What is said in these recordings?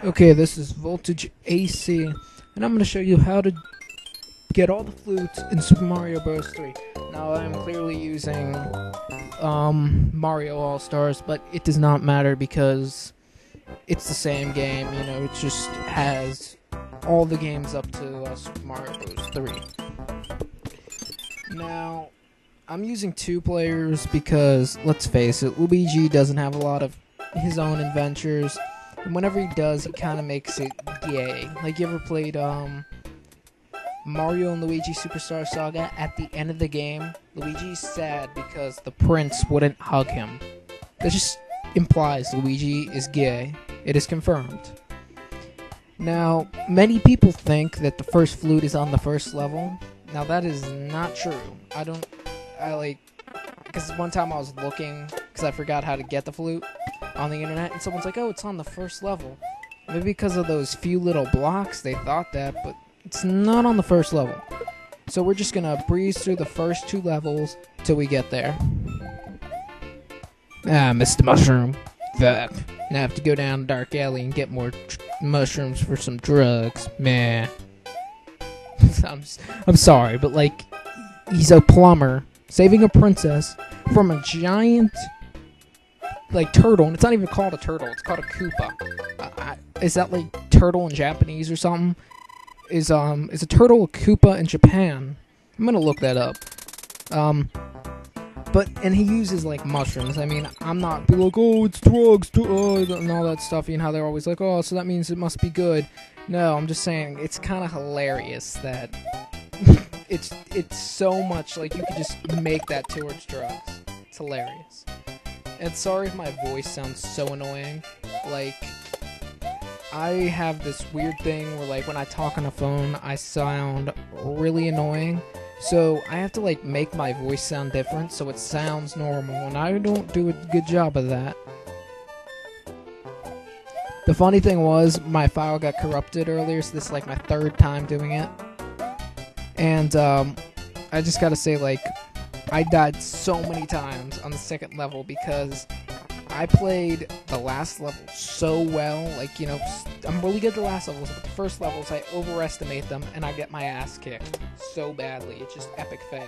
Okay, this is Voltage AC, and I'm going to show you how to get all the flutes in Super Mario Bros. 3. Now, I'm clearly using Mario All-Stars, but it does not matter because it's the same game, you know, it just has all the games up to Super Mario Bros. 3. Now, I'm using 2 players because, let's face it, Luigi doesn't have a lot of his own adventures. And whenever he does, he kind of makes it gay. Like, you ever played, Mario and Luigi Superstar Saga? At the end of the game, Luigi's sad because the prince wouldn't hug him. That just implies Luigi is gay. It is confirmed. Now, many people think that the first flute is on the first level. Now, that is not true. Because one time I was looking, because I forgot how to get the flute on the internet, and someone's like, oh, it's on the first level. Maybe because of those few little blocks, they thought that, but it's not on the first level. So we're just gonna breeze through the first 2 levels till we get there. Ah, Mr. Mushroom. Fuck. Now I have to go down a dark alley and get more mushrooms for some drugs. Meh. I'm sorry, but like, he's a plumber saving a princess from a giant turtle, and it's not even called a turtle, it's called a Koopa. Is that like turtle in Japanese or something? Is a turtle a Koopa in Japan? I'm gonna look that up. And he uses like mushrooms. I mean, I'm not be like, oh, it's drugs, and all that stuff. You know how they're always like, oh, so that means it must be good. No, I'm just saying it's kind of hilarious that it's so much like you could just make that towards drugs. It's hilarious. And sorry if my voice sounds so annoying. Like, I have this weird thing where, like, when I talk on a phone, I sound really annoying. So I have to, like, make my voice sound different so it sounds normal, and I don't do a good job of that. The funny thing was, my file got corrupted earlier, so this is, like, my 3rd time doing it. And, I just gotta say, like, I died so many times on the 2nd level because I played the last level so well. Like, you know, I'm really good at the last levels, but the first levels, I overestimate them, and I get my ass kicked so badly. It's just epic fail.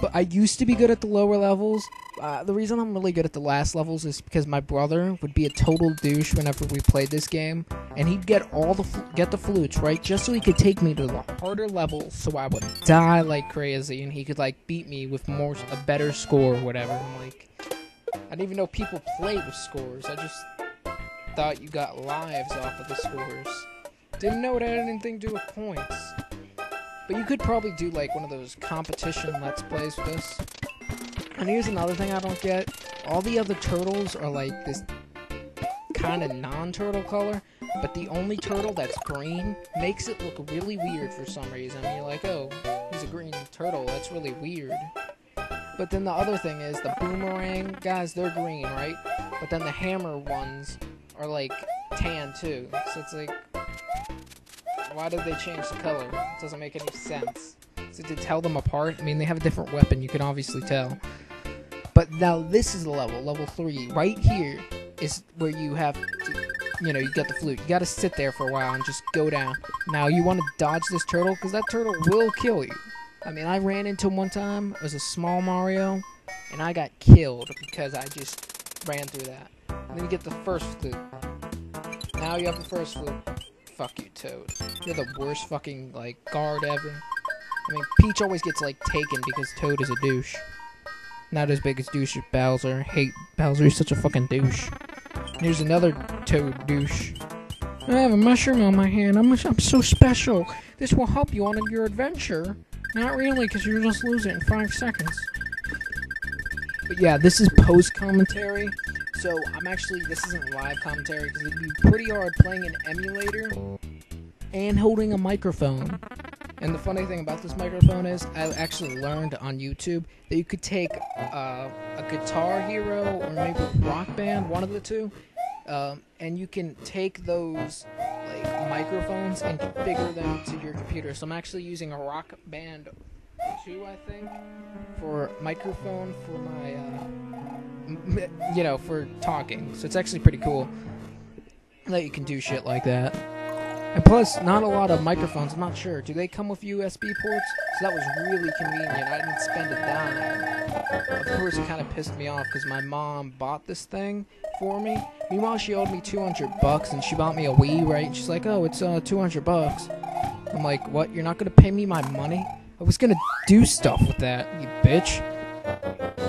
But I used to be good at the lower levels. The reason I'm really good at the last levels is because my brother would be a total douche whenever we played this game, and he'd get the flutes, right, just so he could take me to the harder levels, so I would die like crazy, and he could like beat me with a better score or whatever. I'm like, I didn't even know people play with scores. I just thought you got lives off of the scores. Didn't know it had anything to do with points. But you could probably do like one of those competition Let's Plays with this. And here's another thing I don't get. All the other turtles are like this kind of non-turtle color, but the only turtle that's green makes it look really weird for some reason. You're like, oh, he's a green turtle, that's really weird. But then the other thing is, the boomerang guys, they're green, right? But then the hammer ones are like tan too. So it's like, why did they change the color? It doesn't make any sense. So to tell them apart, I mean, they have a different weapon, you can obviously tell. But now this is the level 3. Right here is where you have to, you know, you get the flute. You gotta sit there for a while and just go down. Now, you want to dodge this turtle, because that turtle will kill you. I mean, I ran into him one time, it was a small Mario, and I got killed because I just ran through that. And then you get the first flute. Now you have the first flute. Fuck you, Toad. You're the worst fucking, like, guard ever. I mean, Peach always gets, like, taken because Toad is a douche. Not as big as douche as Bowser. Hate Bowser, he's such a fucking douche. Here's another Toad douche. I have a mushroom on my hand. I'm so special. This will help you on your adventure. Not really, because you'll just lose it in 5 seconds. But yeah, this is post-commentary. So, this isn't live commentary, because it'd be pretty hard playing an emulator and holding a microphone. And the funny thing about this microphone is, I actually learned on YouTube that you could take a Guitar Hero or maybe Rock Band, one of the two, and you can take those like microphones and configure them to your computer. So I'm actually using a Rock Band 2, I think, for microphone for my, for talking. So it's actually pretty cool. that you can do shit like that. And plus, not a lot of microphones, I'm not sure. Do they come with USB ports? So that was really convenient. I didn't spend a dime. Of course, it kind of pissed me off because my mom bought this thing for me. Meanwhile, she owed me $200 and she bought me a Wii, right? And she's like, oh, it's $200. I'm like, what? You're not going to pay me my money? I was going to do stuff with that, you bitch.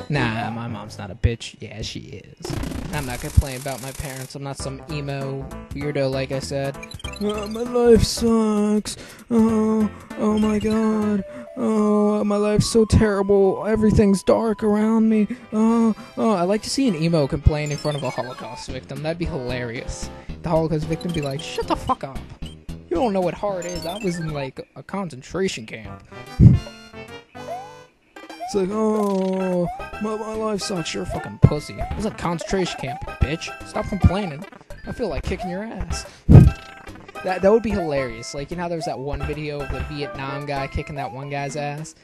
Nah, my mom's not a bitch. Yeah, she is. I'm not gonna complain about my parents. I'm not some emo weirdo, like I said. Oh, my life sucks. Oh my god. Oh, my life's so terrible. Everything's dark around me. I'd like to see an emo complain in front of a Holocaust victim. That'd be hilarious. The Holocaust victim be like, shut the fuck up. You don't know what hard is. I was in, like, a concentration camp. It's like, oh, my life sucks. You're a fucking pussy. I was at concentration camp, bitch. Stop complaining. I feel like kicking your ass. That would be hilarious. Like, you know how there was that one video of the Vietnam guy kicking that one guy's ass?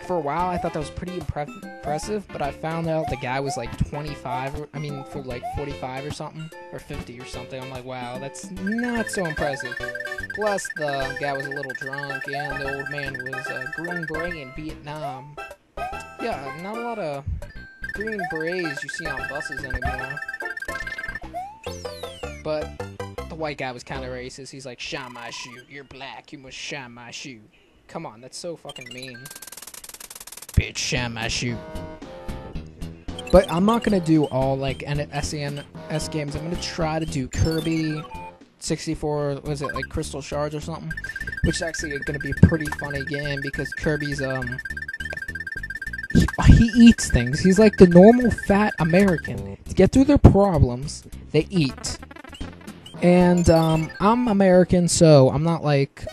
For a while, I thought that was pretty impressive, but I found out the guy was, like, 45, for, like, 45 or something, or 50 or something. I'm like, wow, that's not so impressive. Plus, the guy was a little drunk, and the old man was Green Beret in Vietnam. Yeah, not a lot of Green Berets you see on buses anymore. But the white guy was kind of racist. He's like, shine my shoe. You're black. You must shine my shoe. Come on, that's so fucking mean. Bitch, shine my shoe. But I'm not going to do all, like, SNES games. I'm going to try to do Kirby 64, was it, like, Crystal Shards or something? Which is actually going to be a pretty funny game because Kirby's, he eats things. He's like the normal fat American. To get through their problems, they eat. And, I'm American, so I'm not like,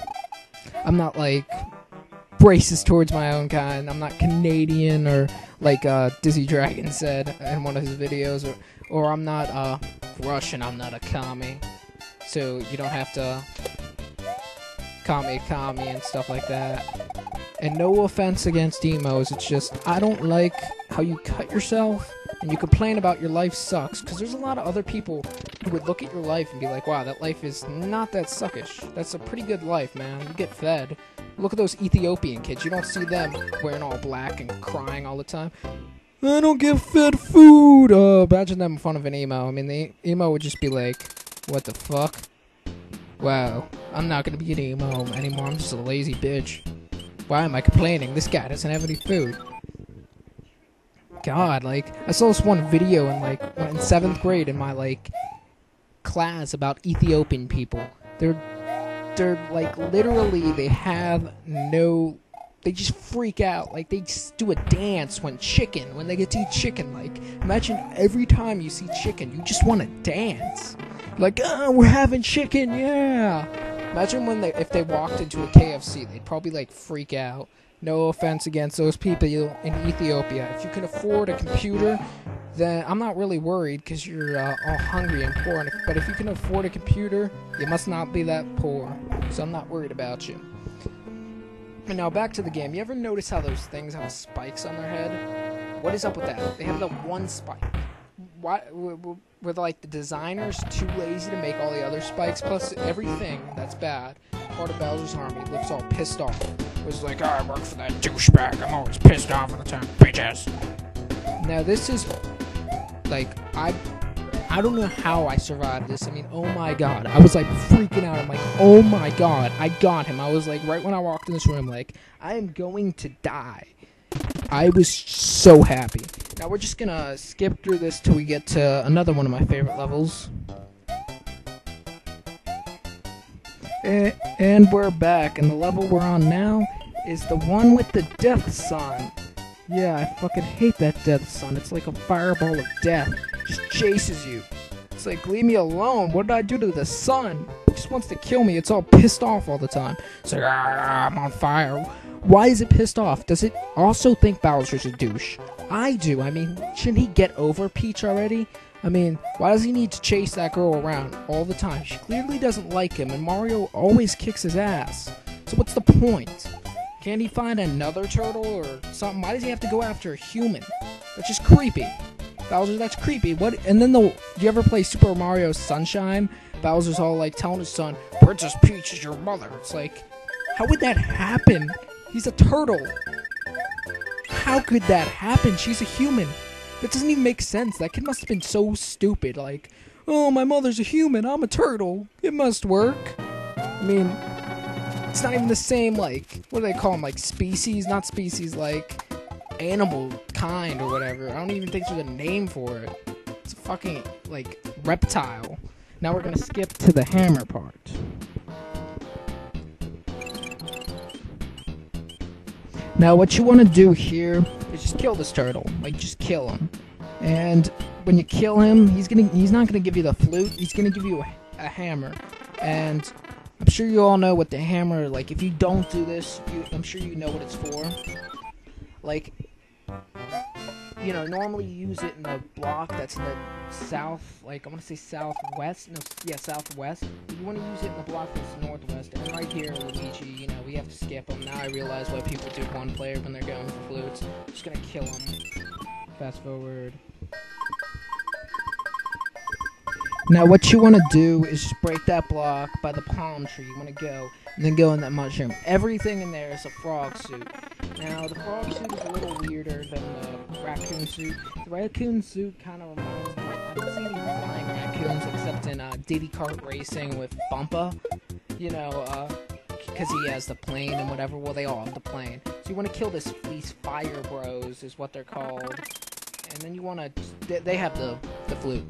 racist towards my own kind. I'm not Canadian or, like, Dizzy Dragon said in one of his videos, or I'm not, Russian, I'm not a commie. So you don't have to call me a commie and stuff like that. And no offense against emos, it's just, I don't like how you cut yourself and you complain about your life sucks, because there's a lot of other people who would look at your life and be like, wow, that life is not that suckish. That's a pretty good life, man. You get fed. Look at those Ethiopian kids. You don't see them wearing all black and crying all the time. I don't get fed food. Oh, imagine them in front of an emo. I mean, the emo would just be like, what the fuck? Wow, I'm not gonna be an emo anymore. I'm just a lazy bitch. Why am I complaining? This guy doesn't have any food. God, like, I saw this one video in, like, in 7th grade in my, like, class about Ethiopian people. They're like, literally, they have no, they just freak out. Like, they just do a dance when they get to eat chicken. Like, imagine every time you see chicken, you just want to dance. Like, oh, we're having chicken, yeah. Imagine if they walked into a KFC, they'd probably, like, freak out. No offense against those people in Ethiopia. If you can afford a computer, then I'm not really worried because you're all hungry and poor. But if you can afford a computer, you must not be that poor. So I'm not worried about you. And now back to the game. You ever notice how those things have spikes on their head? What is up with that? They have the one spike. Why were like the designers too lazy to make all the other spikes? Plus everything that's bad, part of Bowser's army looks all pissed off. It was like, oh, I work for that douchebag. I'm always pissed off all the time, bitches. Now this is like I don't know how I survived this. I mean, oh my god, I was like freaking out. I'm like, oh my god, I got him. I was like, right when I walked in this room, like, I am going to die. I was so happy. Now we're just gonna skip through this till we get to another one of my favorite levels. And we're back, and the level we're on now is the one with the death sun. Yeah, I fucking hate that death sun. It's like a fireball of death. It just chases you. It's like, leave me alone. What did I do to the sun? It just wants to kill me. It's all pissed off all the time. It's like, I'm on fire. Why is it pissed off? Does it also think Bowser's a douche? I do. I mean, shouldn't he get over Peach already? I mean, why does he need to chase that girl around all the time? She clearly doesn't like him, and Mario always kicks his ass. So what's the point? Can't he find another turtle or something? Why does he have to go after a human? That's just creepy. Bowser, that's creepy. What? And then do you ever play Super Mario Sunshine? Bowser's all like telling his son, Princess Peach is your mother. It's like, how would that happen? He's a turtle. How could that happen? She's a human. That doesn't even make sense. That kid must have been so stupid. Like, oh, my mother's a human. I'm a turtle. It must work. I mean, it's not even the same, like, what do they call them? Like, species? Not species, like, animal kind or whatever. I don't even think there's a name for it. It's a fucking, like, reptile. Now we're gonna skip to the hammer part. Now what you want to do here is just kill this turtle. Like, just kill him. And when you kill him, he's not gonna give you the flute. He's gonna give you a hammer. And I'm sure you all know what the hammer, like, if you don't do this, I'm sure you know what it's for. Like, you know, normally you use it in a block that's in the south, like, I want to say southwest, no, yeah, southwest, but you want to use it in the block that's northwest, and right here, Luigi, you know, we have to skip him. Now I realize why people do one player when they're going for flutes. I'm just gonna kill him. Fast forward. Now what you want to do is just break that block by the palm tree. You want to go, and then go in that mushroom. Everything in there is a frog suit. Now, the frog suit is a little weirder than the raccoon suit. The raccoon suit kind of reminds me, I don't see any flying raccoons except in Diddy Kart Racing with Bumpa. You know, because he has the plane and whatever. Well, they all have the plane. So you want to kill these fire bros is what they're called. And then you want to, they have the flute.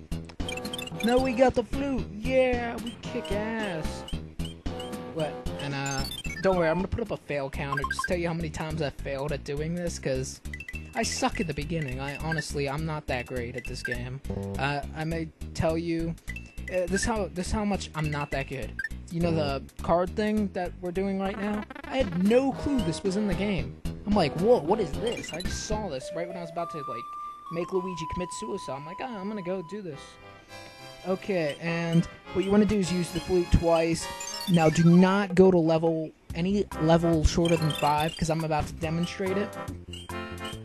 No, we got the flute. Yeah, we kick ass. What? And don't worry, I'm gonna put up a fail counter. Just tell you how many times I failed at doing this, because I suck at the beginning. I'm not that great at this game. I may tell you, this how much I'm not that good. You know the card thing that we're doing right now? I had no clue this was in the game. I'm like, whoa, what is this? I just saw this right when I was about to, like, make Luigi commit suicide. I'm like, I'm gonna go do this. Okay, and what you want to do is use the flute twice. Now, do not go to any level shorter than 5, because I'm about to demonstrate it.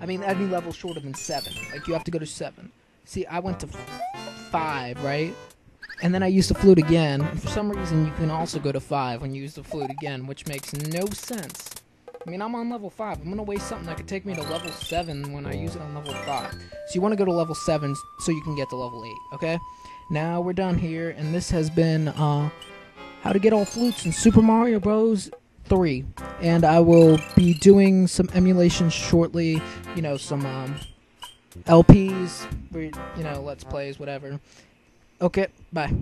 I mean, any level shorter than 7. Like, you have to go to 7. See, I went to 5, right? And then I used the flute again. And for some reason, you can also go to 5 when you use the flute again, which makes no sense. I mean, I'm on level 5. I'm going to waste something that could take me to level 7 when I use it on level 5. So you want to go to level 7 so you can get to level 8, okay? Now we're done here, and this has been how to get all flutes in Super Mario Bros. 3. And I will be doing some emulations shortly, you know, some LPs, you know, Let's Plays, whatever. Okay, bye.